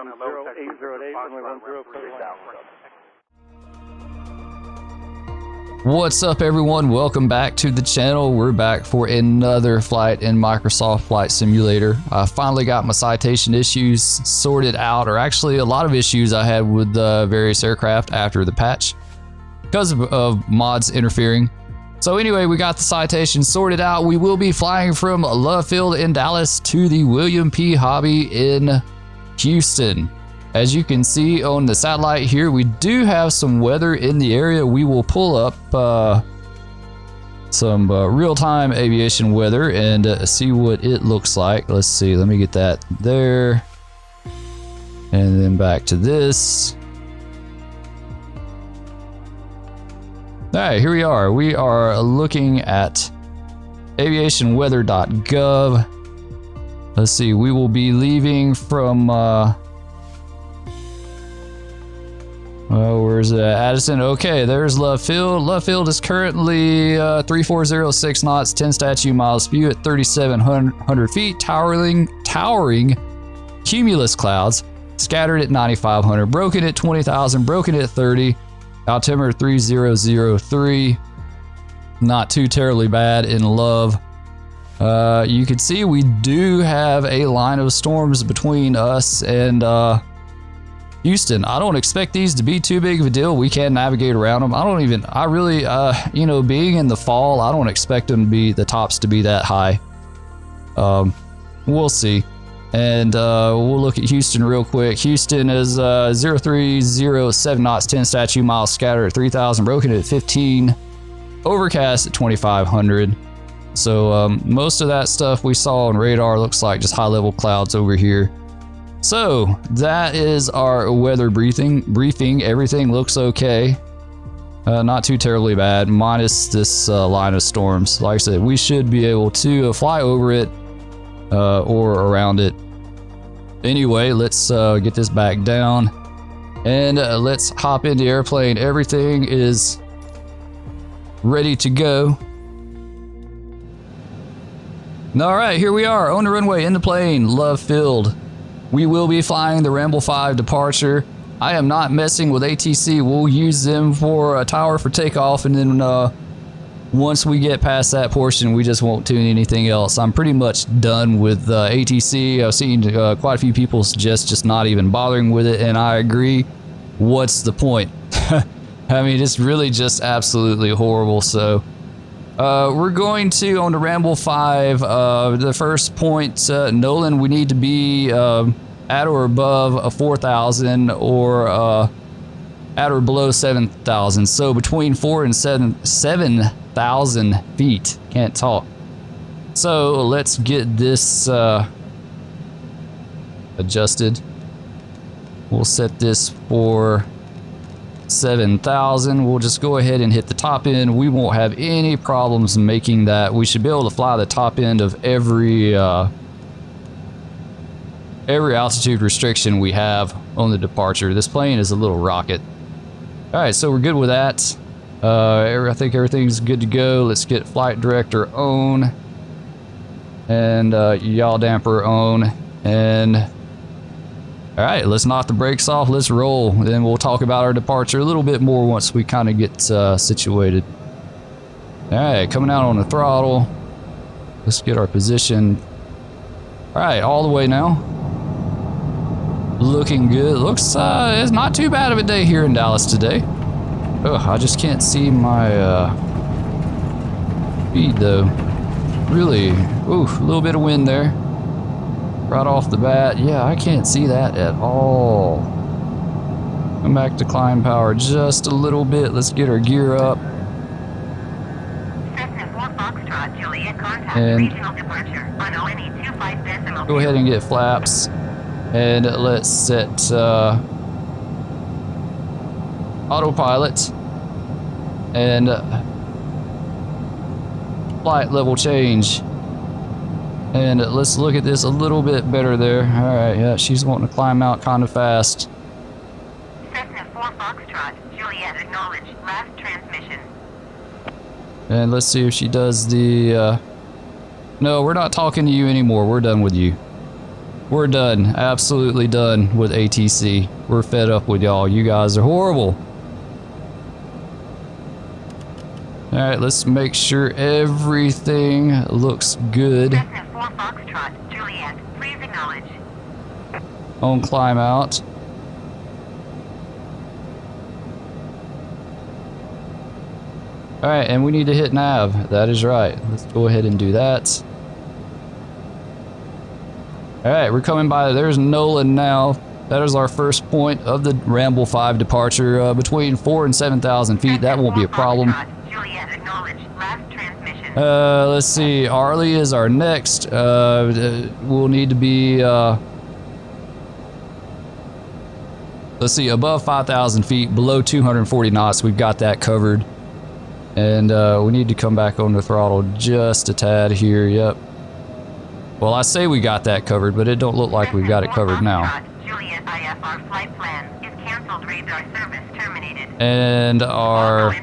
1080, runway 10, clear to land. What's up, everyone? Welcome back to the channel. We're back for another flight in Microsoft Flight Simulator. I finally got my citation issues sorted out, or actually a lot of issues I had with various aircraft after the patch because of mods interfering. So anyway, we got the citation sorted out. We will be flying from Love Field in Dallas to the William P. Hobby in Houston. As you can see on the satellite here, we do have some weather in the area. We will pull up some real-time aviation weather and see what it looks like. Let's see, let me get that there. And then back to this. All right, here we are. We are looking at aviationweather.gov. Let's see, we will be leaving from where's Addison? Okay, there's Love Field. Love Field is currently 3406 knots, 10 statute miles, view at 3,700 feet, towering cumulus clouds, scattered at 9,500, broken at 20,000, broken at 30, altimeter 3003. Not too terribly bad in Love. You can see we do have a line of storms between us and Houston. I don't expect these to be too big of a deal. We can navigate around them. I really, you know, being in the fall, I don't expect them to be, the tops to be that high. We'll see. And we'll look at Houston real quick. Houston is 0307 knots, 10 statute miles, scattered at 3,000, broken at 15, overcast at 2,500. So most of that stuff we saw on radar looks like just high level clouds over here. So that is our weather briefing. Everything looks okay. Not too terribly bad, minus this line of storms. Like I said, we should be able to fly over it or around it. Anyway, let's get this back down and let's hop into the airplane. Everything is ready to go. All right, here we are on the runway in the plane, Love Field. We will be flying the Ramble 5 departure. I am not messing with ATC. We'll use them for a tower for takeoff, and then once we get past that portion, we just won't tune anything else. I'm pretty much done with ATC. I've seen quite a few people suggest just not even bothering with it, and I agree. What's the point? I mean, it's really just absolutely horrible. So we're going to, on the Ramble 5, the first point, Nolan, we need to be at or above 4,000 or at or below 7,000. So between 4,000 and 7,000 feet. Can't talk. So let's get this adjusted. We'll set this for 7,000. We'll just go ahead and hit the top end. We won't have any problems making that. We should be able to fly the top end of every altitude restriction we have on the departure. This plane is a little rocket. All right, so we're good with that. I think everything's good to go. Let's get flight director on and yaw damper on, and all right, let's knock the brakes off. Let's roll. Then we'll talk about our departure a little bit more once we kind of get situated. All right, coming out on the throttle. Let's get our position. All right, all the way now. Looking good. Looks it's not too bad of a day here in Dallas today. Oh, I just can't see my speed though. Really, ooh, a little bit of wind there. Right off the bat, yeah, I can't see that at all. Come back to climb power just a little bit. Let's get our gear up. Cessna 4 Foxtrot, Juliet, contact And regional departure on ONE 25 decimal. go ahead and get flaps. And let's set autopilot and flight level change. And let's look at this a little bit better there. All right, yeah, she's wanting to climb out kind of fast. Cessna 4 Foxtrot, Juliet, acknowledge last transmission. And let's see if she does the... No, we're not talking to you anymore. We're done with you. We're done. Absolutely done with ATC. We're fed up with y'all. You guys are horrible. All right, let's make sure everything looks good. Cessna 4 Foxtrot, Juliet, please acknowledge. On climb out. All right, and we need to hit nav. That is right. Let's go ahead and do that. All right, we're coming by. There's Nolan now. That is our first point of the Ramble 5 departure between 4,000 and 7,000 feet. That won't be a problem. Let's see. Arley is our next. We'll need to be, let's see, above 5,000 feet, below 240 knots. We've got that covered. And we need to come back on the throttle just a tad here. Yep. Well, I say we got that covered, but it don't look like we've got it covered now. And our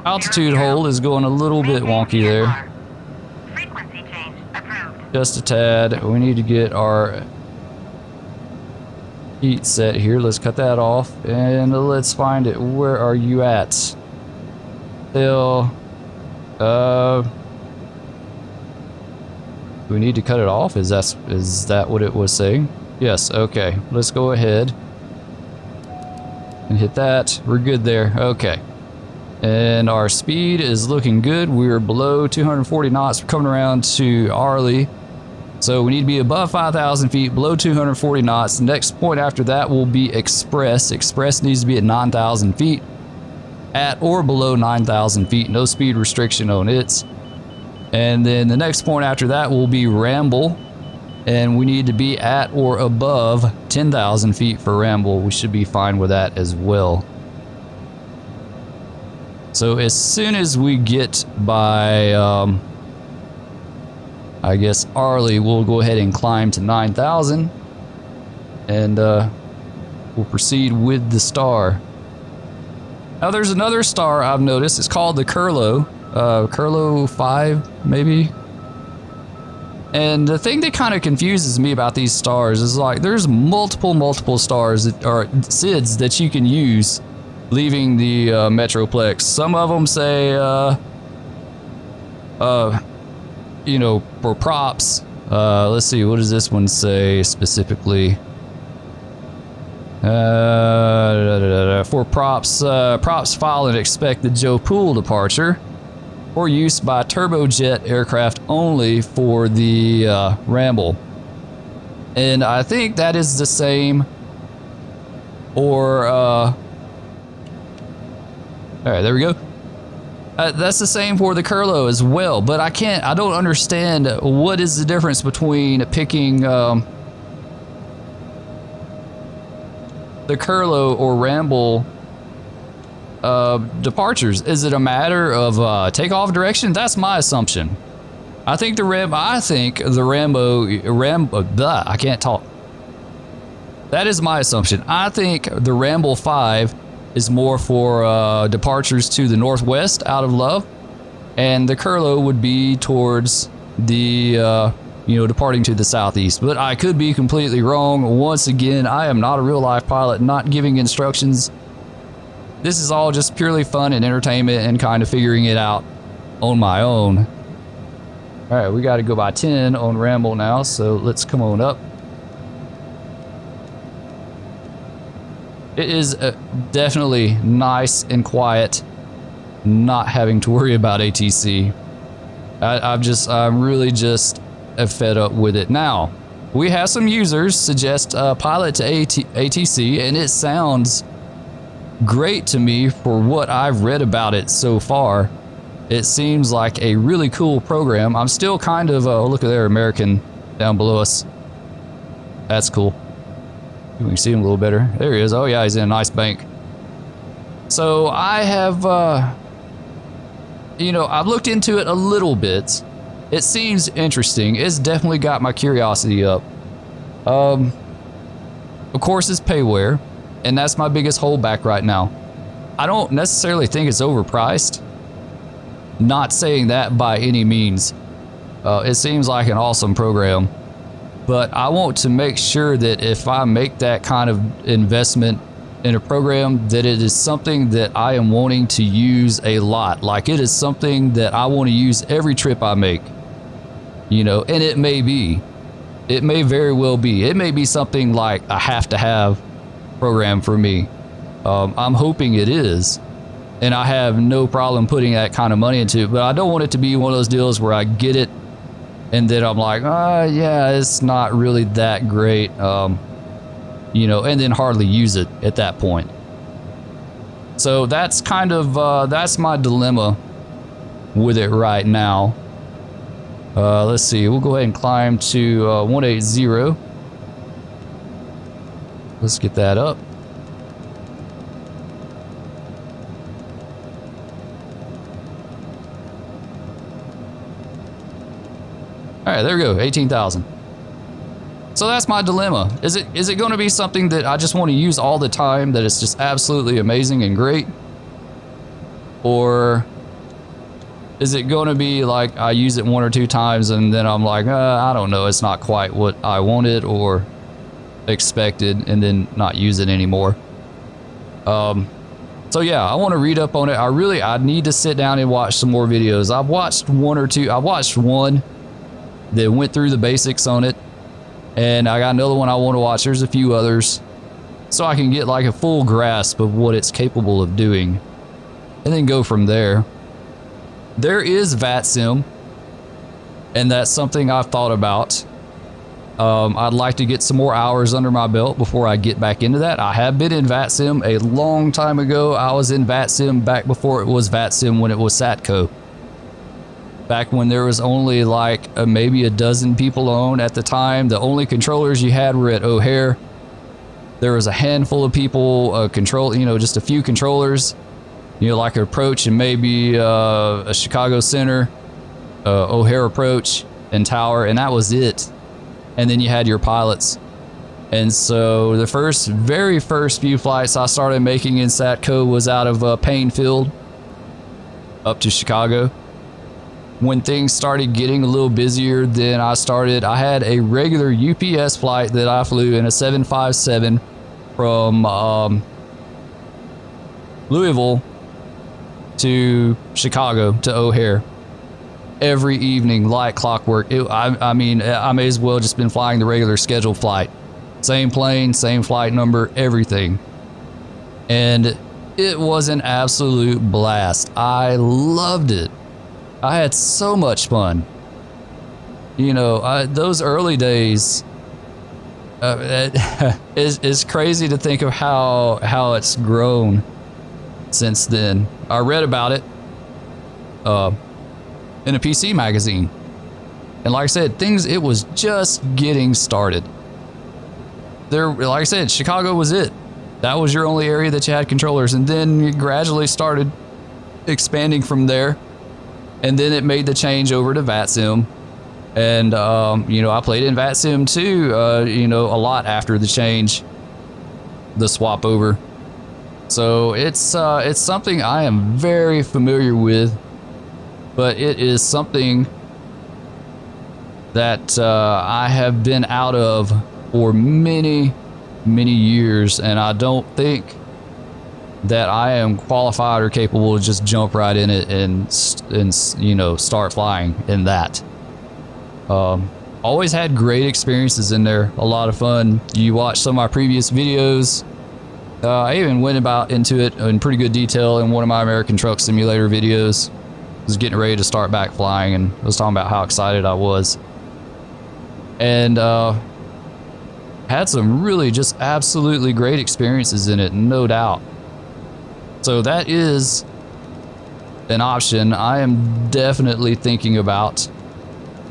altitude hold is going a little bit wonky there. Just a tad. We need to get our heat set here. Let's cut that off and let's find it. Where are you at? Still, we need to cut it off? Is that what it was saying? Yes, okay. Let's go ahead and hit that. We're good there. Okay. And our speed is looking good. We're below 240 knots. We're coming around to Arley. So we need to be above 5,000 feet, below 240 knots. The next point after that will be Express. Express needs to be at 9,000 feet. At or below 9,000 feet. No speed restriction on it. And then the next point after that will be Ramble. And we need to be at or above 10,000 feet for Ramble. We should be fine with that as well. So as soon as we get by, I guess, Arley, we'll go ahead and climb to 9,000. And we'll proceed with the star. Now there's another star I've noticed. It's called the KHOU. KHOU 5, maybe. And the thing that kind of confuses me about these stars is like there's multiple stars that are SIDs that you can use leaving the Metroplex. Some of them say, you know, for props. Let's see, what does this one say specifically? For props, props file and expect the Joe Pool departure for use by turbojet aircraft only for the Ramble. And I think that is the same or all right, there we go. That's the same for the KHOU as well, but I don't understand what is the difference between picking the KHOU or Ramble departures. Is it a matter of takeoff direction? That's my assumption. I think the Rambo, I can't talk. That is my assumption. I think the Ramble 5 is more for departures to the northwest out of Love, and the KHOU would be towards the departing to the southeast. But I could be completely wrong. Once again, I am not a real life pilot, not giving instructions. This is all just purely fun and entertainment and kind of figuring it out on my own. All right, we got to go by 10 on Ramble now, so let's come on up. It is definitely nice and quiet, not having to worry about ATC. I'm really just fed up with it. Now, we have some users suggest pilot to ATC, and it sounds great to me for what I've read about it so far. It seems like a really cool program. I'm still kind of, look at there, American down below us. That's cool. We can see him a little better. There he is. Oh yeah, he's in a nice bank. So I have, I've looked into it a little bit. It seems interesting. It's definitely got my curiosity up. Of course, it's payware, and that's my biggest holdback right now. I don't necessarily think it's overpriced. Not saying that by any means. It seems like an awesome program. but I want to make sure that if I make that kind of investment in a program, that it is something that I am wanting to use a lot. Like it is something that I want to use every trip I make, you know, and it may very well be. It may be something like a have-to-have program for me. I'm hoping it is, and I have no problem putting that kind of money into it, but I don't want it to be one of those deals where I get it and then I'm like, yeah, it's not really that great, you know, and then hardly use it at that point. So that's kind of, that's my dilemma with it right now. Let's see, we'll go ahead and climb to 180. Let's get that up. All right, there we go, 18,000. So that's my dilemma. Is it going to be something that I just want to use all the time, that it's just absolutely amazing and great? Or is it going to be like I use it one or two times and then I'm like, I don't know, it's not quite what I wanted or expected, and then not use it anymore? So yeah, I want to read up on it. I need to sit down and watch some more videos. I've watched one or two. I watched one that went through the basics on it, and I got another one I want to watch. There's a few others, so I can get like a full grasp of what it's capable of doing, and then go from there. There is VATSIM, and that's something I've thought about. I'd like to get some more hours under my belt before I get back into that. I have been in VATSIM a long time ago. I was in VATSIM back before it was VATSIM, when it was Satco. Back when there was only like maybe a dozen people on at the time. The only controllers you had were at O'Hare. There was a handful of people control, you know, just a few controllers, you know, like Approach and maybe a Chicago Center, O'Hare Approach and Tower, and that was it. And then you had your pilots. And so the very first few flights I started making in Satco was out of Payne Field up to Chicago. When things started getting a little busier, then I had a regular UPS flight that I flew in a 757 from Louisville to Chicago to O'Hare every evening like clockwork. I mean, I may as well just been flying the regular scheduled flight. Same plane, same flight number, everything. And it was an absolute blast. I loved it. I had so much fun. You know, those early days, it's crazy to think of how it's grown since then. I read about it in a PC magazine. And like I said, it was just getting started. Like I said, Chicago was it. That was your only area that you had controllers. And then it gradually started expanding from there. And then it made the change over to VATSIM. And, you know, I played in VATSIM too, you know, a lot after the change, the swap over. So it's something I am very familiar with, but it is something that I have been out of for many, many years. And I don't think that I am qualified or capable to just jump right in it and you know, start flying in that. Always had great experiences in there, a lot of fun. You watch some of my previous videos. I even went into it in pretty good detail in one of my American Truck Simulator videos. I was getting ready to start back flying, and I was talking about how excited I was. And had some really just absolutely great experiences in it, no doubt. So that is an option I am definitely thinking about.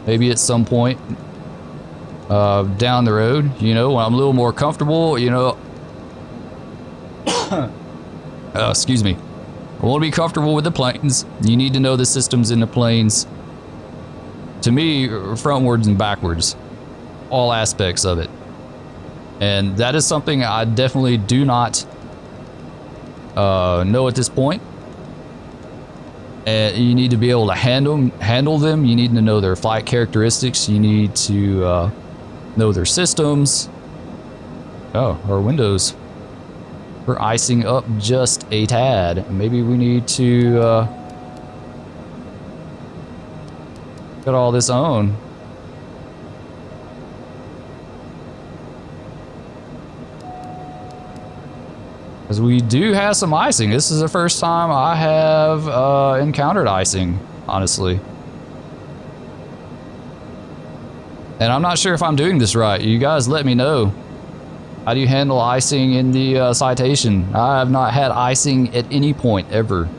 Maybe at some point down the road, you know, when I'm a little more comfortable, you know. Excuse me. I want to be comfortable with the planes. You need to know the systems in the planes. To me, frontwards and backwards, all aspects of it. And that is something I definitely do not know at this point. And you need to be able to handle them. You need to know their flight characteristics. You need to know their systems. Oh, our windows. We're icing up just a tad. Maybe we need to cut all this on. Because we do have some icing. This is the first time I have encountered icing, honestly. And I'm not sure if I'm doing this right. You guys let me know. How do you handle icing in the Citation? I have not had icing at any point ever.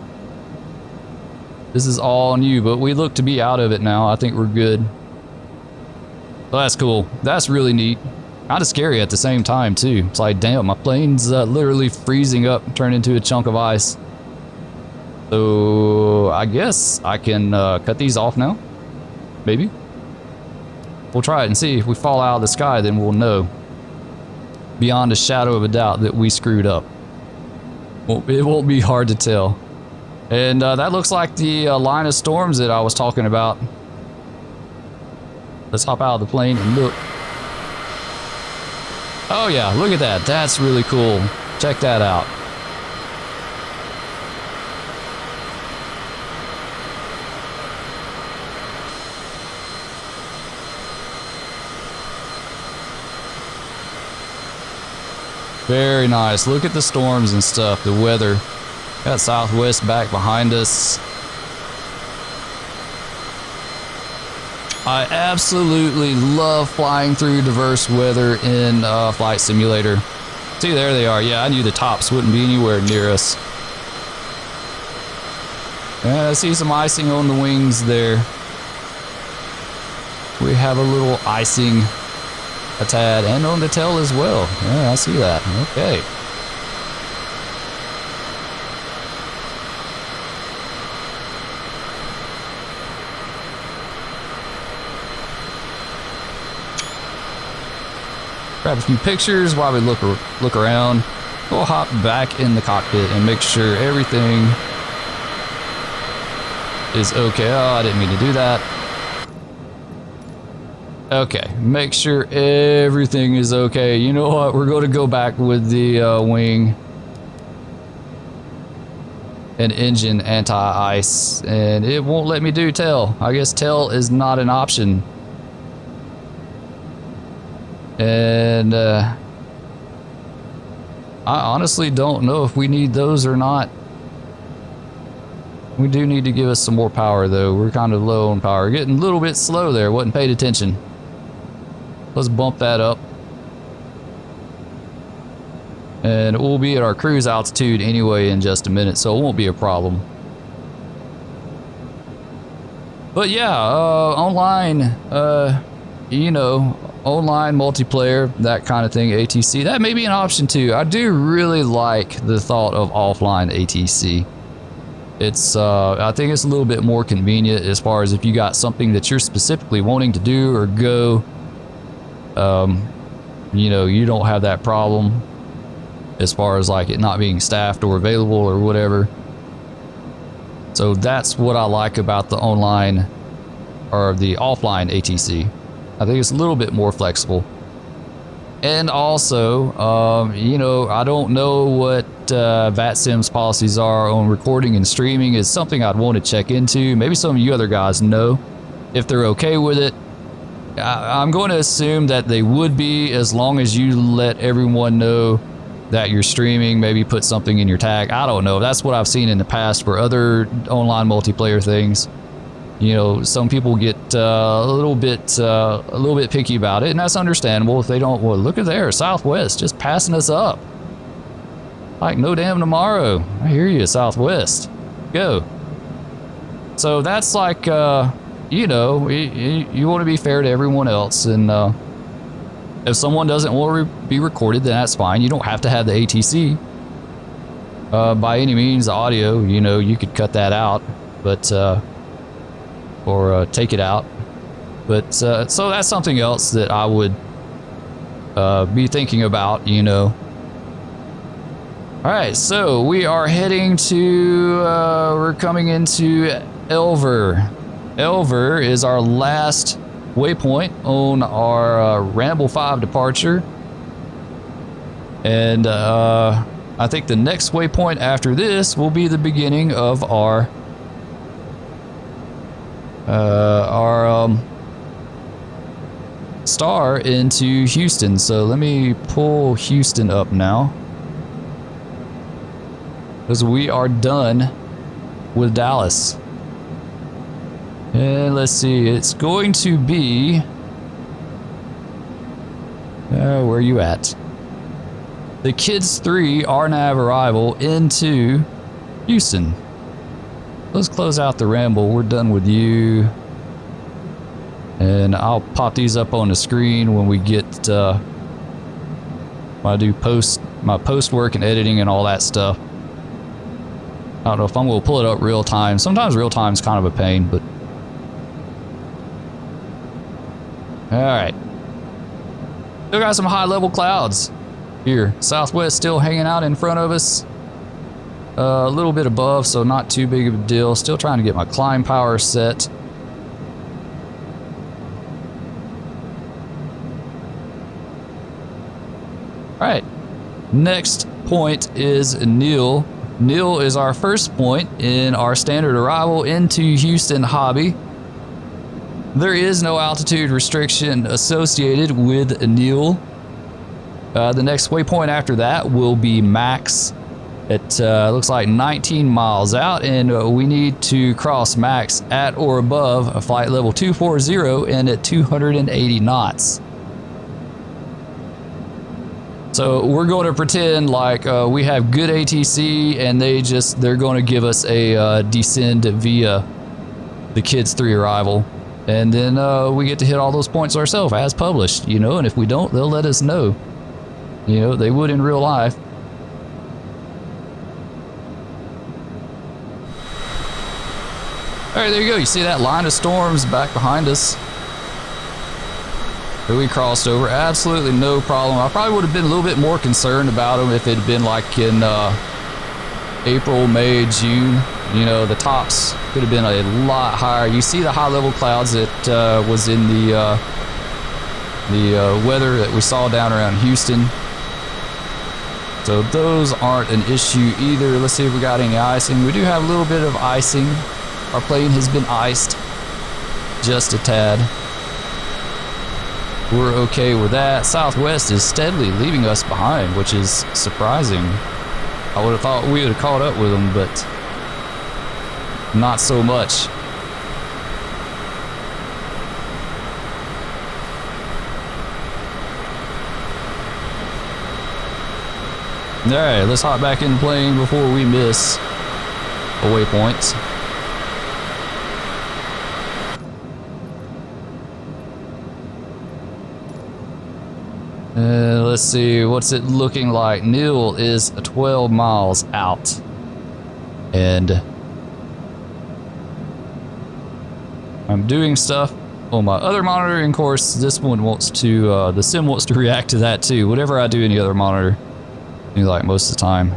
This is all new, but we look to be out of it now. I think we're good. So that's cool. That's really neat. Kind of scary at the same time, too. It's like, damn, my plane's literally freezing up, turned into a chunk of ice. So I guess I can cut these off now. Maybe. We'll try it and see. If we fall out of the sky, then we'll know. Beyond a shadow of a doubt that we screwed up. Well, it won't be hard to tell. And that looks like the line of storms that I was talking about. Let's hop out of the plane and look. Oh yeah, look at that. That's really cool. Check that out. Very nice. Look at the storms and stuff, the weather. Got Southwest back behind us. I absolutely love flying through diverse weather in Flight Simulator. See, there they are. Yeah, I knew the tops wouldn't be anywhere near us. And I see some icing on the wings there. We have a little icing a tad, and on the tail as well. Yeah, I see that. Okay. Grab a few pictures while we look around. We'll hop back in the cockpit and make sure everything is okay. Oh, I didn't mean to do that. Okay, make sure everything is okay. You know what? We're going to go back with the wing and engine anti-ice, and it won't let me do tail. I guess tail is not an option. And I honestly don't know if we need those or not. We do need to give us some more power though. We're kind of low on power. Getting a little bit slow there. Wasn't paid attention. Let's bump that up. And we'll be at our cruise altitude anyway in just a minute, so it won't be a problem. But yeah, online, you know, online multiplayer, that kind of thing, ATC, that may be an option too. I do really like the thought of offline ATC. It's, I think it's a little bit more convenient as far as if you got something that you're specifically wanting to do or go, you know, you don't have that problem as far as like it not being staffed or available or whatever. So that's what I like about the online or the offline ATC. I think it's a little bit more flexible. And also, you know, I don't know what VATSIM's policies are on recording and streaming. Is something I'd want to check into. Maybe some of you other guys know if they're okay with it. I'm going to assume that they would be, as long as you let everyone know that you're streaming, maybe put something in your tag. I don't know. That's what I've seen in the past for other online multiplayer things. You know, some people get a little bit picky about it, and that's understandable if they don't. Well, look at there, Southwest just passing us up like no damn tomorrow. I hear you, Southwest. Go. So that's like, you know, you want to be fair to everyone else, and if someone doesn't want to be recorded, then that's fine. You don't have to have the ATC by any means. The audio, you know, you could cut that out, but or take it out. But so that's something else that I would be thinking about, you know. All right, so we are heading to, we're coming into Elver. Elver is our last waypoint on our Ramble 5 departure. And I think the next waypoint after this will be the beginning of our star into Houston. So let me pull Houston up now, because we are done with Dallas. And let's see, it's going to be where are you at? The Kids 3 RNAV arrival into Houston. Let's close out the Ramble. We're done with you. And I'll pop these up on the screen when we get when I do my post work and editing and all that stuff. I don't know if I'm going to pull it up real time. Sometimes real time is kind of a pain, but all right. Still got some high level clouds here. Southwest still hanging out in front of us. A little bit above, so not too big of a deal. Still trying to get my climb power set. All right, next point is Neal. Neal is our first point in our standard arrival into Houston Hobby. There is no altitude restriction associated with Neal. The next waypoint after that will be Max. It looks like 19 miles out, and we need to cross Max at or above a flight level 240 and at 280 knots. So we're going to pretend like we have good ATC, and they're going to give us a descend via the Kids 3 arrival. And then we get to hit all those points ourselves as published, you know, and if we don't, they'll let us know. You know, they would in real life. All right, there you go. You see that line of storms back behind us that we crossed over. Absolutely no problem. I probably would have been a little bit more concerned about them if it had been like in April, May, June. You know, the tops could have been a lot higher. You see the high level clouds that was in the weather that we saw down around Houston. So those aren't an issue either. Let's see if we got any icing. We do have a little bit of icing. Our plane has been iced just a tad. We're okay with that. Southwest is steadily leaving us behind, which is surprising. I would have thought we would have caught up with them, but not so much. All right, let's hop back in the plane before we miss a waypoint. Let's see, what's it looking like? Neal is 12 miles out. And I'm doing stuff on my other monitor, and of course this one wants to, the sim wants to react to that too. Whatever I do in the other monitor, like most of the time.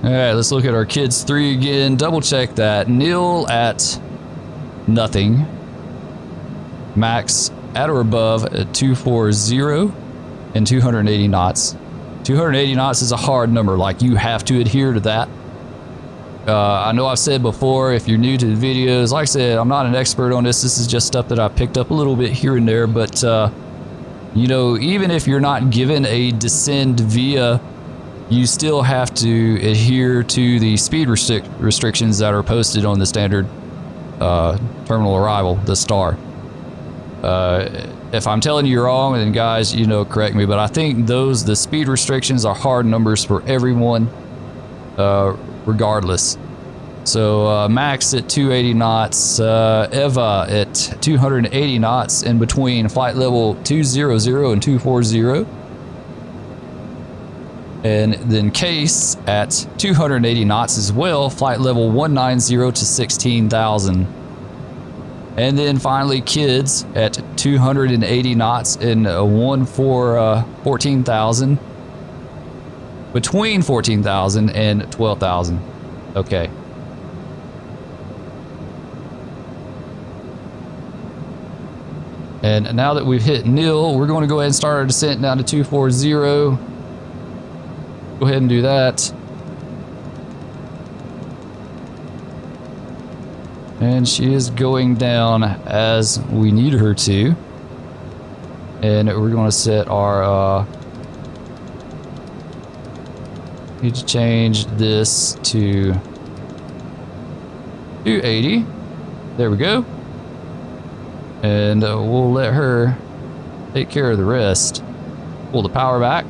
All right, let's look at our Kids 3 again. Double check that. Neal at nothing. Max at or above at 240 and 280 knots. 280 knots is a hard number. Like, you have to adhere to that. I know I've said before, if you're new to the videos, like I said, I'm not an expert on this. This is just stuff that I picked up a little bit here and there. But, you know, even if you're not given a descend via, you still have to adhere to the speed restrictions that are posted on the standard terminal arrival, the star. If I'm telling you wrong, then guys, you know, correct me. But I think the speed restrictions are hard numbers for everyone, regardless. So Max at 280 knots, Eva at 280 knots in between flight level 200 and 240. And then Case at 280 knots as well, flight level 190 to 16,000. And then finally Kids at 280 knots in 14,000. between 14,000 and 12,000. Okay. And now that we've hit nil, we're going to go ahead and start our descent down to 240. Go ahead and do that. And she is going down as we need her to. And we're going to set our... need to change this to 280. There we go. And we'll let her take care of the rest. Pull the power back.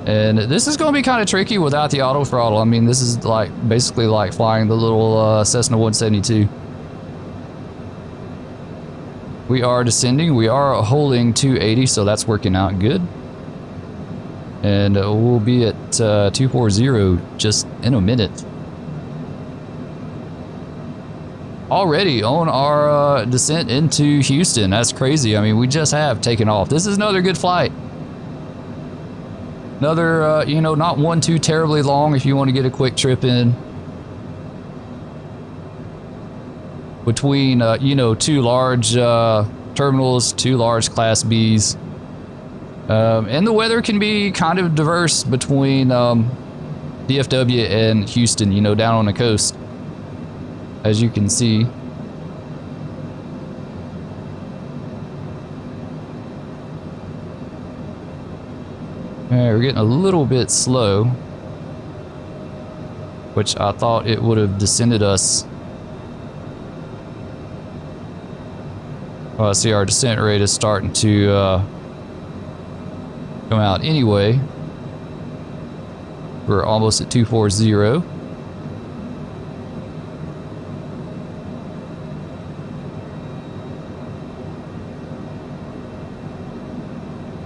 And this is going to be kind of tricky without the auto throttle. I mean, this is like basically like flying the little Cessna 172. We are descending. We are holding 280, so that's working out good. And we'll be at 240 just in a minute. Already on our descent into Houston. That's crazy. I mean, we just have taken off. This is another good flight. Another, you know, not one too terribly long if you want to get a quick trip in. Between, you know, two large terminals, two large Class Bs. And the weather can be kind of diverse between DFW and Houston, you know, down on the coast. As you can see. Alright, we're getting a little bit slow, which I thought it would have descended us. Well, I see our descent rate is starting to come out anyway. We're almost at 240.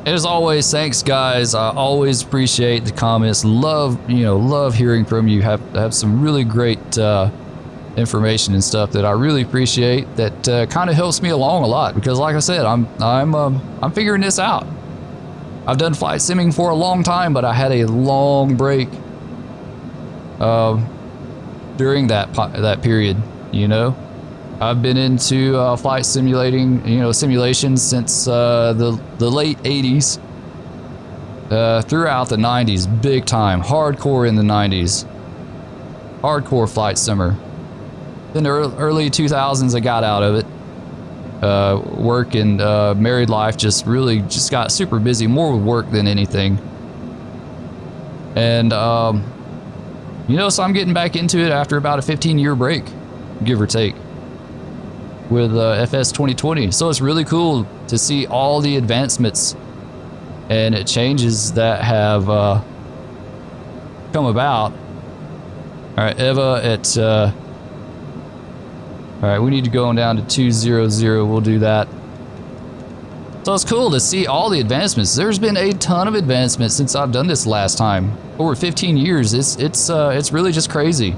And as always, thanks guys. I always appreciate the comments. Love, you know, love hearing from you. Have some really great information and stuff that I really appreciate. That kind of helps me along a lot because, like I said, I'm figuring this out. I've done flight simming for a long time, but I had a long break during that period. You know, I've been into flight simulating, you know, simulations since the late 80s, throughout the 90s, big time, hardcore in the 90s, hardcore flight simmer. In the early 2000s, I got out of it. Work and married life just got super busy, more with work than anything. And you know, so I'm getting back into it after about a 15-year break, give or take, with FS2020. So it's really cool to see all the advancements and changes that have come about. All right, Eva at all right, we need to go on down to 200. We'll do that. So it's cool to see all the advancements. There's been a ton of advancements since I've done this last time. Over 15 years. It's really just crazy.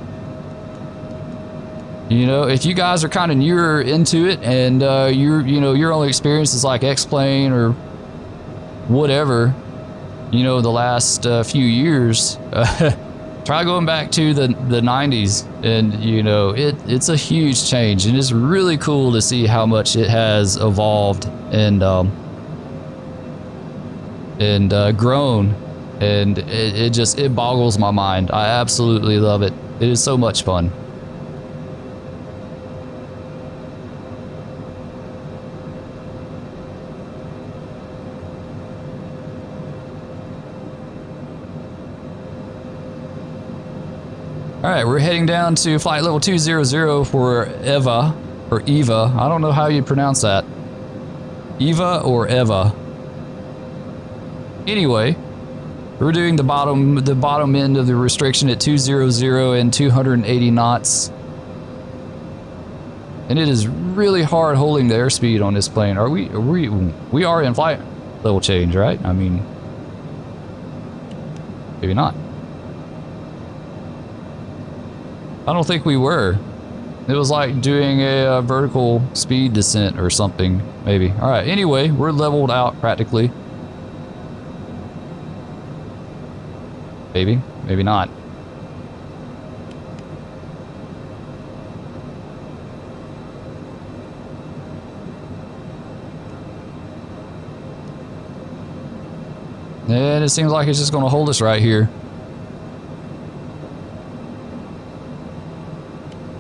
You know, if you guys are kind of newer into it and your only experience is like X-Plane or whatever, you know, the last few years, try going back to the 90s, and you know, it's a huge change, and it's really cool to see how much it has evolved and grown, and it boggles my mind. I absolutely love it. It is so much fun. All right, we're heading down to flight level 200 for Eva, or Eva. I don't know how you pronounce that. Eva or Eva. Anyway, we're doing the bottom end of the restriction at 200 and 280 knots. And it is really hard holding the airspeed on this plane. We are in flight level change, right? I mean, maybe not. I don't think we were. It was like doing a vertical speed descent or something, maybe. All right, anyway, we're leveled out practically. Maybe, maybe not. And it seems like it's just going to hold us right here.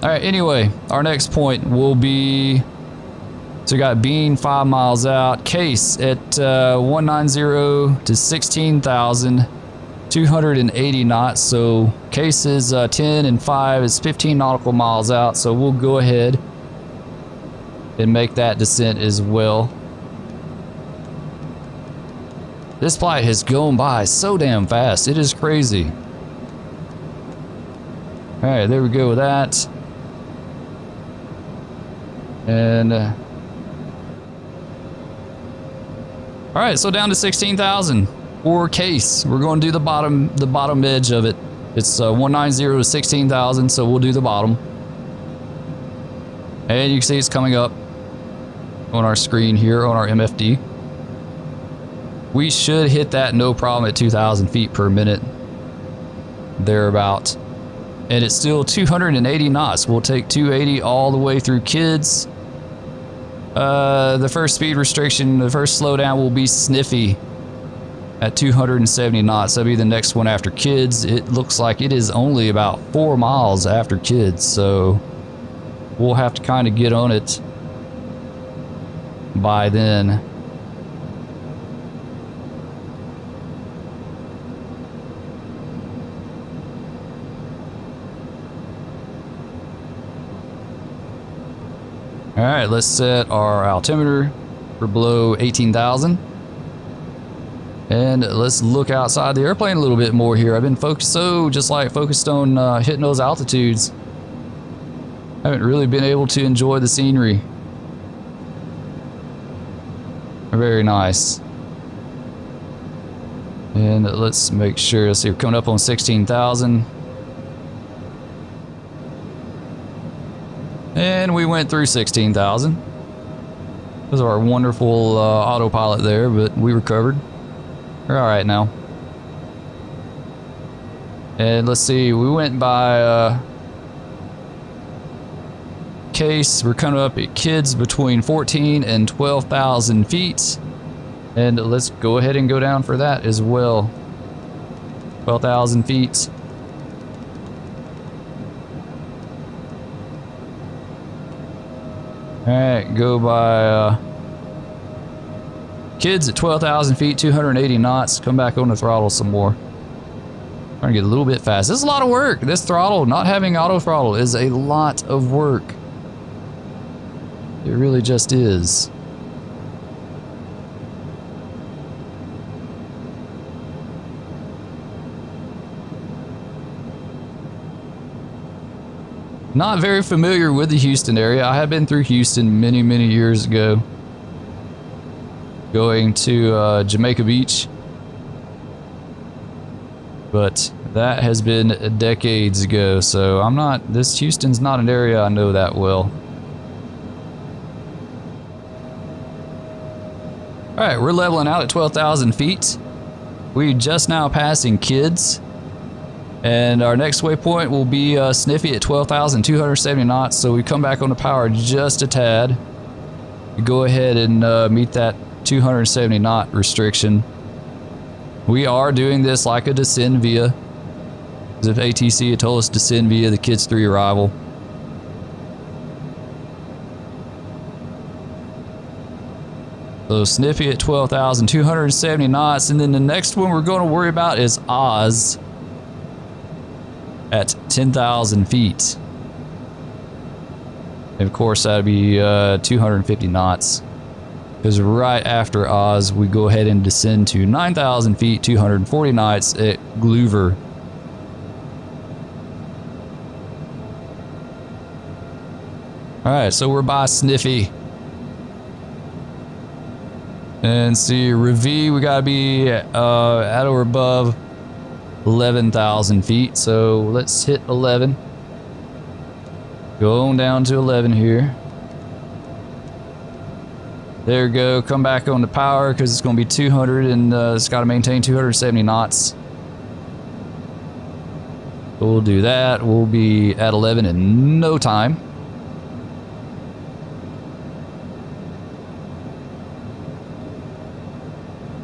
All right, anyway, our next point will be, so we got Bean 5 miles out, Case at 190 to 16,280 knots. So Case is 10 and 5 is 15 nautical miles out. So we'll go ahead and make that descent as well. This flight has gone by so damn fast. It is crazy. All right, there we go with that. And all right, so down to 16,000 for Case. We're going to do the bottom edge of it. It's 190 to 16,000, so we'll do the bottom. And you can see it's coming up on our screen here on our MFD. We should hit that no problem at 2,000 feet per minute, thereabout. And it's still 280 knots. We'll take 280 all the way through Kids. The first speed restriction, the first slowdown will be Sniffy at 270 knots. That'll be the next one after Kids. It looks like it is only about 4 miles after Kids, so we'll have to kind of get on it by then. All right, let's set our altimeter for below 18,000. And let's look outside the airplane a little bit more here. I've been focused on hitting those altitudes. I haven't really been able to enjoy the scenery. Very nice. And let's make sure, let's see, we're coming up on 16,000. And we went through 16,000. Those are our wonderful autopilot there, but we recovered. We're all right now. And let's see, we went by Case. We're coming up at Kids between 14 and 12,000 feet. And let's go ahead and go down for that as well. 12,000 feet. Alright, go by Kids at 12,000 feet, 280 knots. Come back on the throttle some more. Trying to get a little bit fast. This is a lot of work. This throttle, not having auto throttle, is a lot of work. It really just is. Not very familiar with the Houston area. I have been through Houston many, many years ago. Going to Jamaica Beach. But that has been decades ago, so Houston's not an area I know that well. Alright, we're leveling out at 12,000 feet. We're just now passing Kids. And our next waypoint will be Sniffy at 12,270 knots. So we come back on the power just a tad. We go ahead and meet that 270 knot restriction. We are doing this like a descend via, as if ATC had told us to descend via the Kids 3 arrival. So Sniffy at 12,270 knots. And then the next one we're going to worry about is Oz at 10,000 feet. And of course that'd be 250 knots. Because right after Oz, we go ahead and descend to 9,000 feet, 240 knots at Glover. Alright, so we're by Sniffy. And see, Ravi, we gotta be at or above 11,000 feet, so let's hit 11. Going down to 11 here. There we go. Come back on the power because it's going to be 200 and it's got to maintain 270 knots. We'll do that. We'll be at 11 in no time.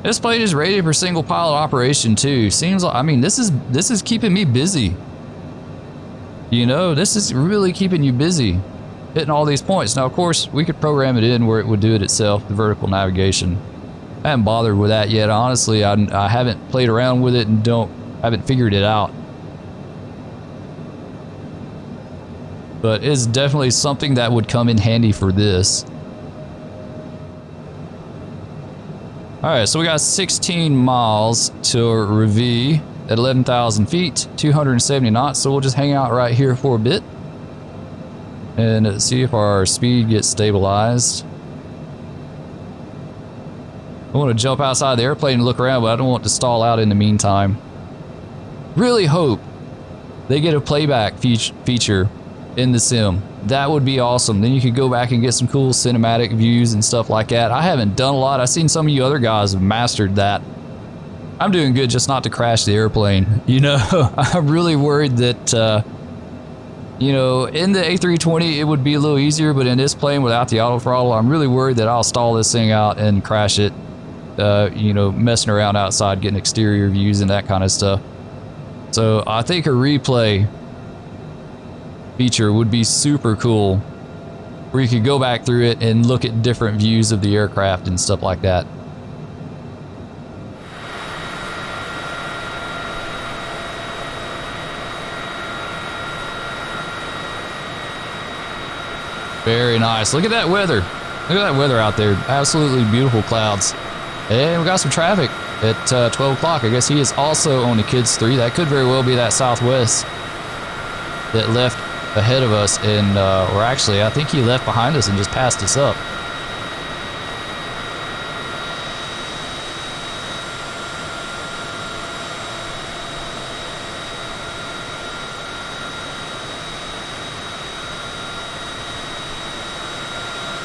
This plane is rated for single pilot operation too. Seems like, I mean, this is keeping me busy. You know, this is really keeping you busy, hitting all these points. Now, of course, we could program it in where it would do it itself, the vertical navigation. I haven't bothered with that yet. Honestly, I haven't played around with it and haven't figured it out. But it's definitely something that would come in handy for this. Alright, so we got 16 miles to Revi at 11,000 feet, 270 knots. So we'll just hang out right here for a bit and see if our speed gets stabilized. I want to jump outside the airplane and look around, but I don't want to stall out in the meantime. Really hope they get a playback feature in the sim. That would be awesome. Then you could go back and get some cool cinematic views and stuff like that. I haven't done a lot. I've seen some of you other guys have mastered that. I'm doing good just not to crash the airplane. You know, I'm really worried that, you know, in the A320 it would be a little easier, but in this plane without the auto throttle, I'm really worried that I'll stall this thing out and crash it, you know, messing around outside, getting exterior views and that kind of stuff. So I think a replay feature would be super cool, where you could go back through it and look at different views of the aircraft and stuff like that. Very nice. Look at that weather. Look at that weather out there. Absolutely beautiful clouds. And we got some traffic at 12 o'clock. I guess he is also on the Kids 3. That could very well be that Southwest that left ahead of us, and or actually I think he left behind us and just passed us up.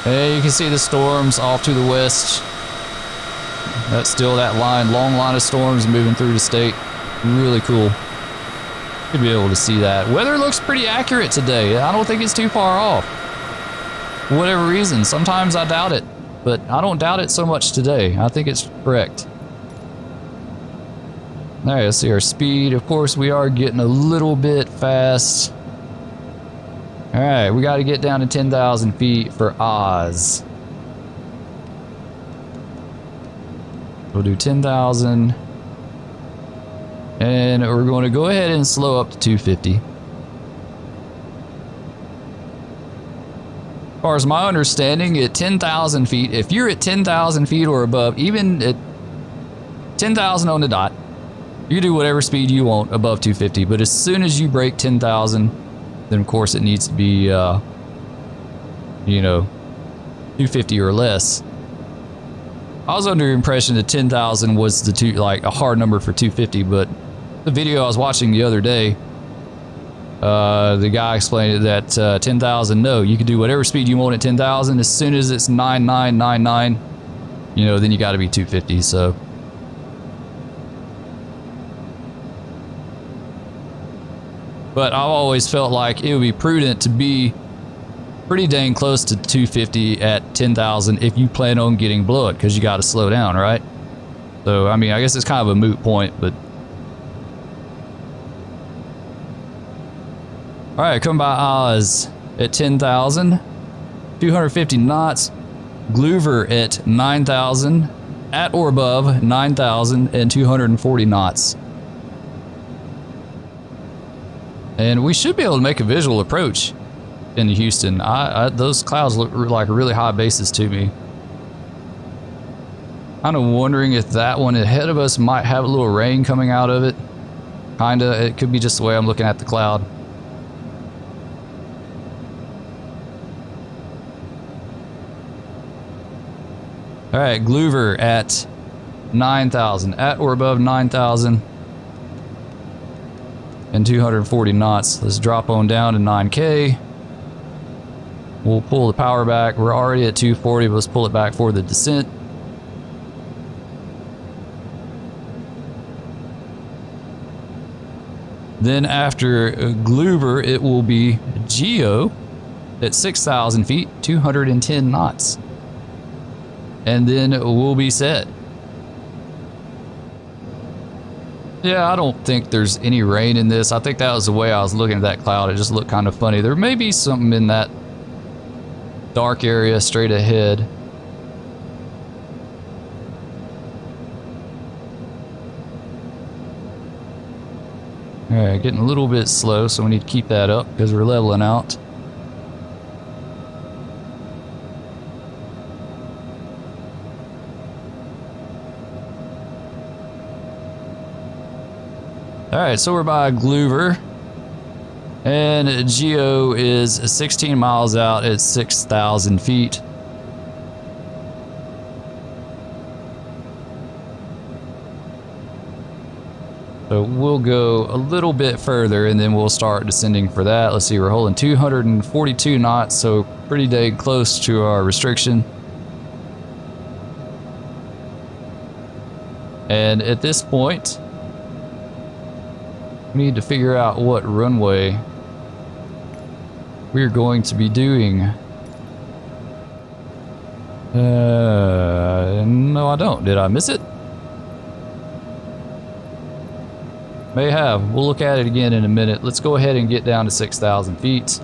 Hey, you can see the storms off to the west. That's still that line, long line of storms moving through the state. Really cool. Should be able to see that. Weather looks pretty accurate today. I don't think it's too far off. For whatever reason, sometimes I doubt it, but I don't doubt it so much today. I think it's correct. All right, let's see our speed. Of course, we are getting a little bit fast. All right, we got to get down to 10,000 feet for Oz. We'll do 10,000. And we're going to go ahead and slow up to 250. As far as my understanding, at 10,000 feet, if you're at 10,000 feet or above, even at 10,000 on the dot, you can do whatever speed you want above 250. But as soon as you break 10,000, then of course it needs to be, you know, 250 or less. I was under the impression that 10,000 was the a hard number for 250, but the video I was watching the other day, the guy explained that 10,000, no, you can do whatever speed you want at 10,000. As soon as it's 9999, you know, then you got to be 250. So, but I've always felt like it would be prudent to be pretty dang close to 250 at 10,000 if you plan on getting below it, because you got to slow down, right? So, I mean, I guess it's kind of a moot point, but. All right, come by Oz at 10,000, 250 knots. Glover at 9,000, at or above 9,000 and 240 knots. And we should be able to make a visual approach into Houston. Those clouds look like really high bases to me. Kind of wondering if that one ahead of us might have a little rain coming out of it. Kinda, it could be just the way I'm looking at the cloud. All right, Glover at 9,000, at or above 9,000 and 240 knots. Let's drop on down to 9K. We'll pull the power back. We're already at 240, but let's pull it back for the descent. Then after Glover, it will be Geo at 6,000 feet, 210 knots. And then we'll be set. Yeah, I don't think there's any rain in this. I think that was the way I was looking at that cloud. It just looked kind of funny. There may be something in that dark area straight ahead. Alright, getting a little bit slow, so we need to keep that up because we're leveling out. Alright, so we're by Glover. And Geo is 16 miles out at 6,000 feet. So we'll go a little bit further and then we'll start descending for that. Let's see, we're holding 242 knots, so pretty dang close to our restriction. And at this point, we need to figure out what runway we're going to be doing. No, I don't. Did I miss it? May have. We'll look at it again in a minute. Let's go ahead and get down to 6,000 feet.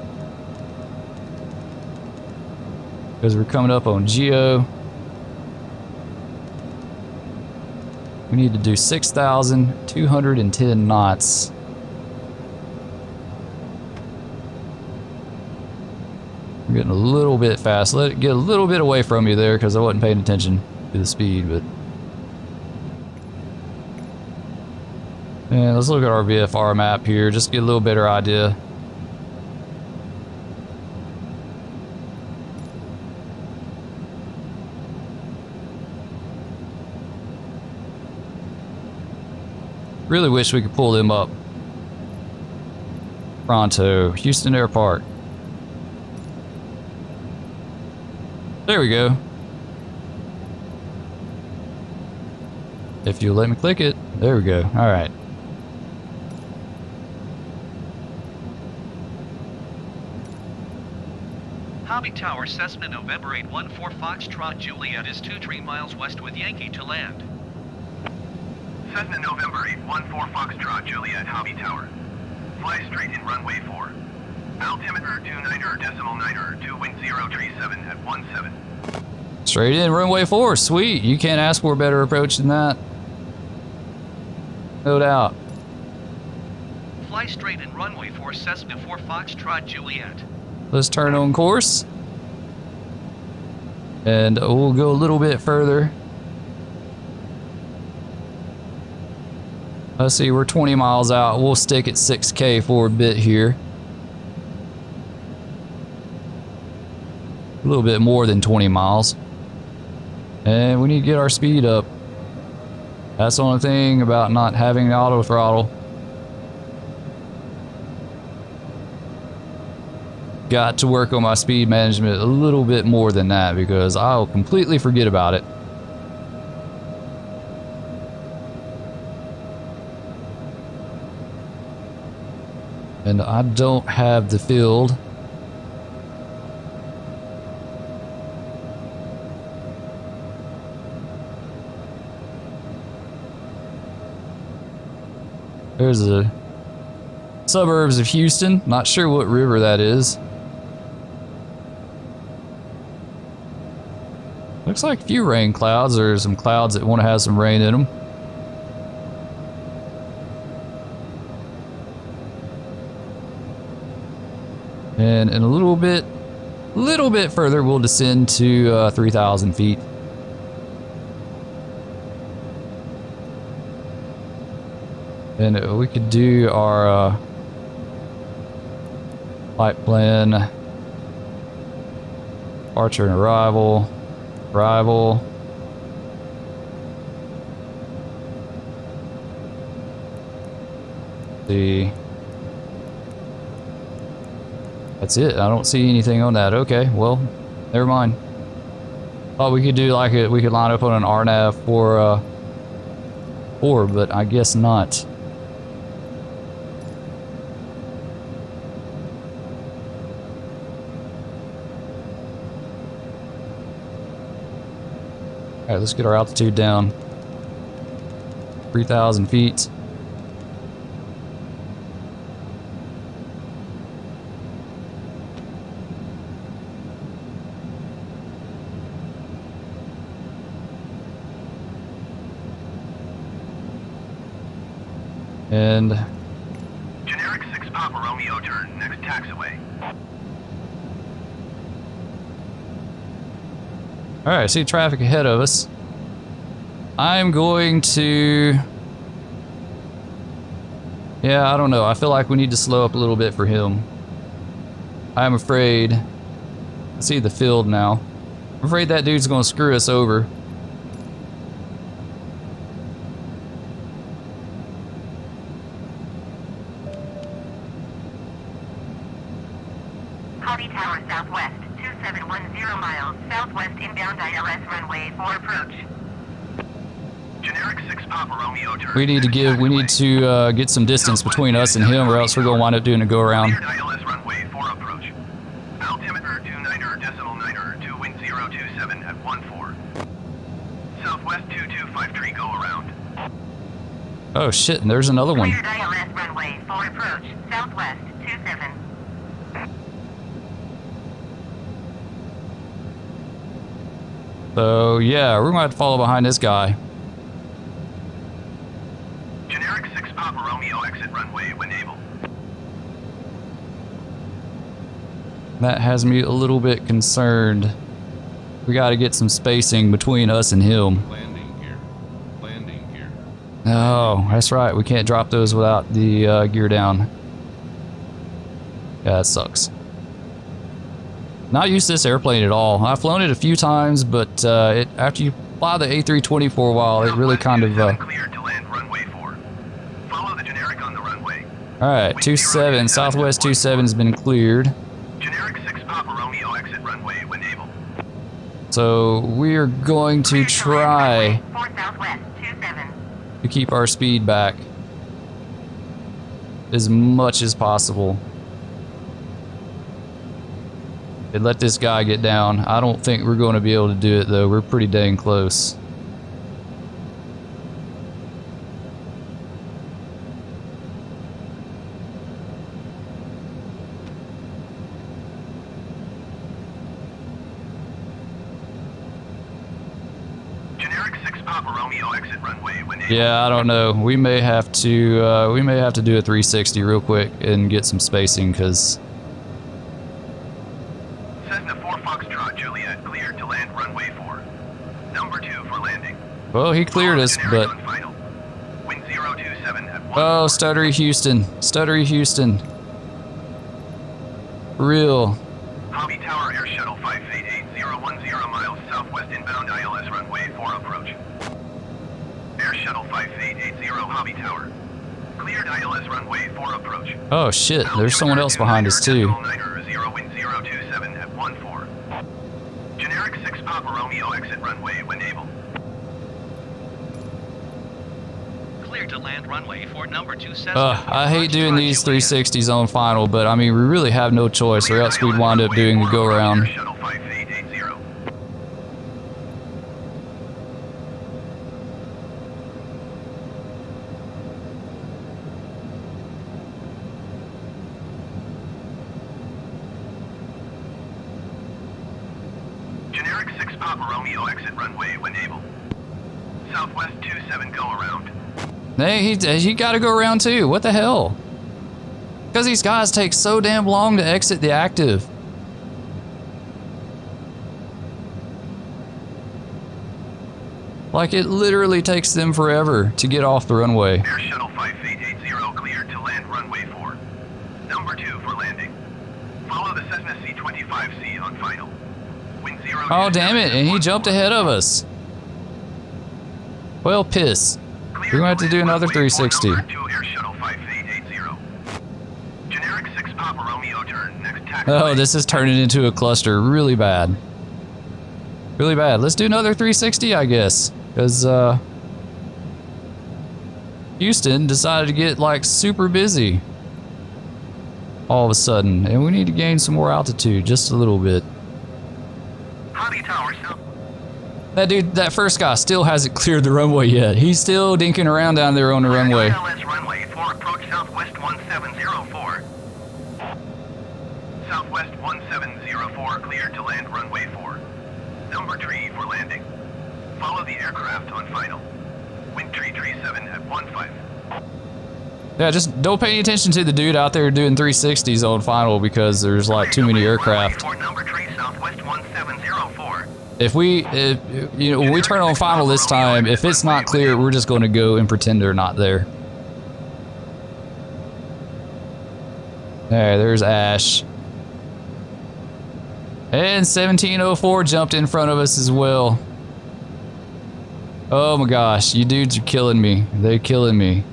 Because we're coming up on Geo. We need to do 6,210 knots. I'm getting a little bit fast. Let it get a little bit away from you there because I wasn't paying attention to the speed, but. And let's look at our VFR map here, just to get a little better idea. Really wish we could pull them up pronto. Houston Airport. There we go. If you'll let me click it. There we go. All right. Hobby Tower, Cessna November 814 Foxtrot Juliet is 23 miles west with Yankee to land. Cessna November 814 Foxtrot Juliet, Hobby Tower. Fly straight in runway 4. Altimeter 29er.9er, 2 wind 037 at 17. Straight in, runway 4. Sweet. You can't ask for a better approach than that. No doubt. Fly straight in runway 4, Cessna 4 Foxtrot Juliet. Let's turn on course. And we'll go a little bit further. Let's see, we're 20 miles out. We'll stick at 6K for a bit here. A little bit more than 20 miles. And we need to get our speed up. That's the only thing about not having the auto throttle. Got to work on my speed management a little bit more than that because I'll completely forget about it. And I don't have the field. There's the suburbs of Houston. Not sure what river that is. Looks like a few rain clouds. There's some clouds that want to have some rain in them. And in a little bit further, we'll descend to 3,000 feet. And we could do our flight plan, departure and arrival. See. That's it. I don't see anything on that. Okay, well, never mind. Thought we could do like it. We could line up on an RNAV for 4, but I guess not. All right, let's get our altitude down. 3,000 feet. And Generic 6 Papa Romeo turn, next taxiway. all right, I see traffic ahead of us. I'm going to... Yeah, I don't know. I feel like we need to slow up a little bit for him. I'm afraid... I see the field now. I'm afraid that dude's going to screw us over. Hobby Tower Southwest, 2710 miles, southwest inbound ILS runway 4 approach. Generic 6 Papa Romeo turn. We need to get some distance between us and him, or else we're going to wind up doing a go around. Cleared ILS runway 4 approach. Altimeter 29.9 2 wind 027 at 14. Southwest 225 go around. Oh shit, and there's another one. Cleared ILS runway 4 approach, southwest 27. So yeah, we're going to have to follow behind this guy. Generic 6 Papa Romeo exit runway when able. That has me a little bit concerned. We got to get some spacing between us and him. Landing gear. Landing gear. Oh, that's right. We can't drop those without the gear down. Yeah, that sucks. Not used to this airplane at all. I've flown it a few times, but after you fly the A320 for a while, it really kind of... Cleared to land runway 4. Follow the generic on the runway. Alright, 27, Southwest 27 has been cleared. Generic 6 Papa Romeo exit runway when able. So we are going to try 4 southwest 27. to keep our speed back as much as possible. And let this guy get down. I don't think we're going to be able to do it though. We're pretty dang close. Generic 6 Papa Romeo exit runway when able. Yeah, I don't know. We may have to do a 360 real quick and get some spacing, because Cessna 4 Foxtrot Juliet cleared to land runway 4. Number 2 for landing. well, he cleared us, Generic but on final. Wind 027 at 1. oh, stuttery Houston, stuttery Houston. For real. Hobby Tower Air Shuttle 588010 miles southwest inbound ILS runway 4 approach. Air Shuttle 5880 Hobby Tower. Cleared ILS runway 4 approach. Oh shit, there's someone else behind us too. Wind 027 at 14. Generic 6 Papa Romeo exit runway when able. Clear to land runway for number 2 Cessna. I hate doing these 360s on final, but I mean, we really have no choice, or else we'd wind up doing the go around. Air Shuttle 5880. Generic 6 Papa Romeo exit runway when able. Southwest 27 go around. Hey, he got to go around too. What the hell? Because these guys take so damn long to exit the active. Like, it literally takes them forever to get off the runway. Air Shuttle 5880 cleared to land runway 4. Number 2 for landing. Follow the Cessna C25C on final. Wind 0. Oh, damn it, and he jumped ahead of us. Well, piss. We're going to have to do another 360. Number 2 Air Shuttle 5880. Generic 6 Papa Romeo turn, next taxiway. Oh, this is turning into a cluster really bad. Really bad. Let's do another 360, I guess. Because, Houston decided to get, like, super busy. All of a sudden. And we need to gain some more altitude, just a little bit. Hobby Tower South. That dude, that first guy still hasn't cleared the runway yet. He's still dinking around down there on the runway. ILS runway 4, approach southwest 1704. Southwest 1704, cleared to land runway 4. Number 3 for landing. Follow the aircraft on final. Wind tree 37 at 15. Yeah, just don't pay any attention to the dude out there doing 360s on final because there's like too many aircraft. Number 3, southwest 1704. If we when we turn on final this time, if it's not clear, we're just going to go and pretend they're not there. There's Ash. And 1704 jumped in front of us as well. Oh my gosh, you dudes are killing me. They're killing me.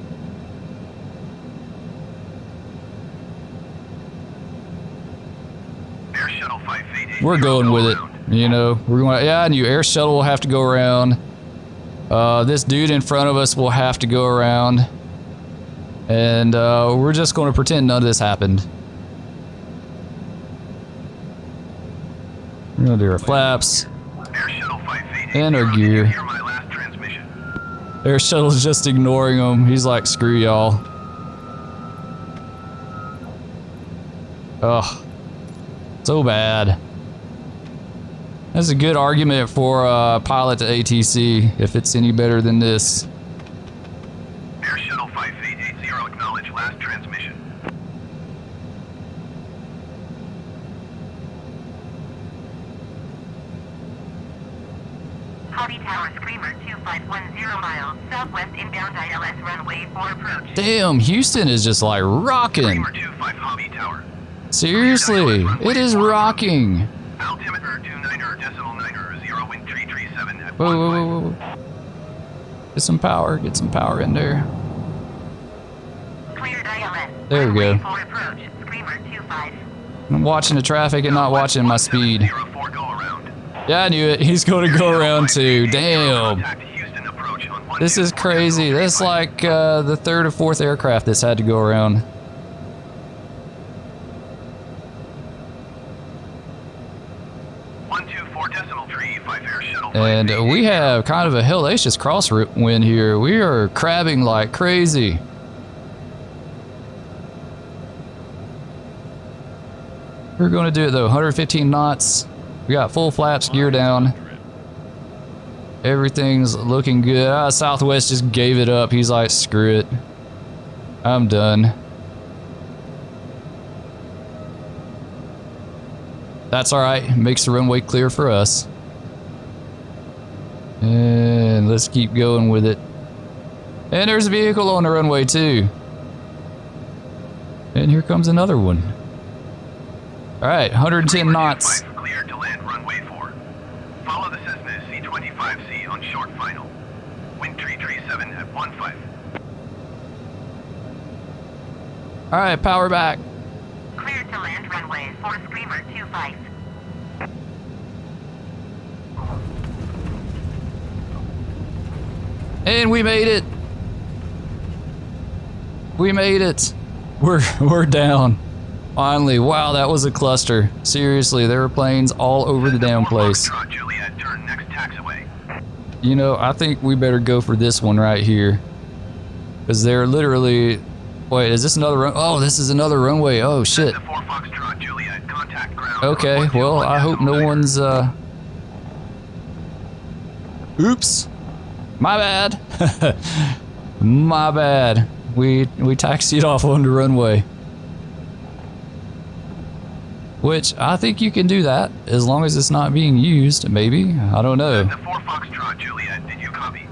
Air shuttle 588. We're going with it. You know, we're going. Yeah, I knew air shuttle will have to go around. This dude in front of us will have to go around, and we're just going to pretend none of this happened. We're gonna do our flaps Air shuttle 588. and our gear. Hear my last transmission. Air shuttle's just ignoring him. He's like, screw y'all. Ugh, so bad. That's a good argument for pilot to ATC, if it's any better than this. Air shuttle 5880, acknowledge last transmission. Hobby Tower Screamer 2510 miles, southwest inbound ILS runway 4 approach. Damn, Houston is just like rocking. Screamer 25 Hobby Tower. Seriously, it is rocking. Altimeter 29.9 0, wind tree 37 at Whoa, 15. whoa, whoa, whoa. Get some power in there. Cleared ILS. There we go. Runway 4 approach. Screamer 25. I'm watching the traffic and not watching my speed. 1704, go around. Yeah, I knew it. He's going to go around too. Damn. Contact Houston approach on This is crazy. That's like the third or fourth aircraft that's had to go around. And we have kind of a hellacious crosswind here. We are crabbing like crazy. We're going to do it though, 115 knots. We got full flaps, gear down. Everything's looking good. Southwest just gave it up. He's like, screw it. I'm done. That's all right. Makes the runway clear for us. And let's keep going with it. And there's a vehicle on the runway too. And here comes another one. All right, 110 knots. Cleared to land runway 4. Follow the Cessna C25C on short final. Wind tree 37 at 15. All right, power back. Cleared to land runway 4 Screamer 25. And we made it. We made it. We're down. Finally. Wow, that was a cluster. Seriously, there were planes all over the damn place. Juliet, turn next taxiway. You know, I think we better go for this one right here. Because they're literally... Wait, is this another run? Oh, this is another runway. Oh, shit. Okay, well, I hope no one's... Oops. My bad. My bad. We taxied off on the runway. Which, I think you can do that, as long as it's not being used, maybe. I don't know. The 4 Foxtrot, Juliet, did you copy?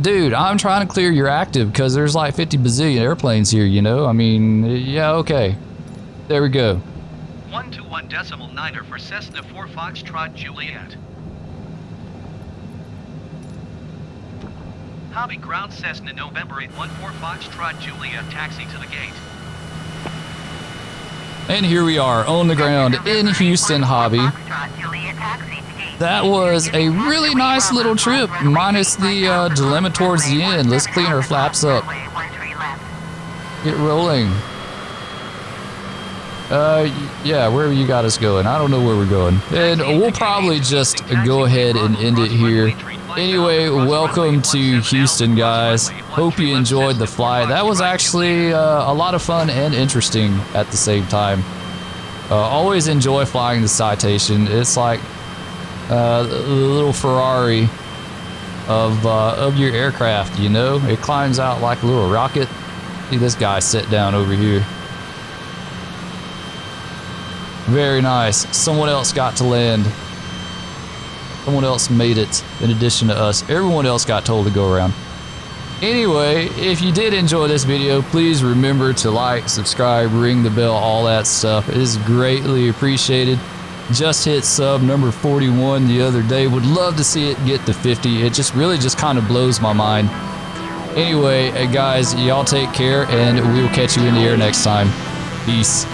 Dude, I'm trying to clear your active, because there's like 50 bazillion airplanes here, you know? I mean, yeah, okay. There we go. 121.9 for Cessna 4 Foxtrot, Juliet. Hobby ground Cessna November 814 Foxtrot, Juliet, taxi to the gate. And here we are on the ground in Houston Hobby. That was a really nice little trip, minus the dilemma towards the end. Let's clean our flaps up. Get rolling. Yeah, where you got us going? I don't know where we're going. And we'll probably just go ahead and end it here. Anyway, welcome to Houston, guys. Hope you enjoyed the flight. That was actually a lot of fun and interesting at the same time. Always enjoy flying the Citation. It's like the little Ferrari of your aircraft, you know? It climbs out like a little rocket. See this guy sit down over here. Very nice. Someone else got to land. Someone else made it in addition to us. Everyone else got told to go around. Anyway, if you did enjoy this video, please remember to like, subscribe, ring the bell, all that stuff. It is greatly appreciated. Just hit sub number 41 the other day. Would love to see it get to 50. It just really just kind of blows my mind. Anyway, guys, y'all take care, and we will catch you in the air next time. Peace.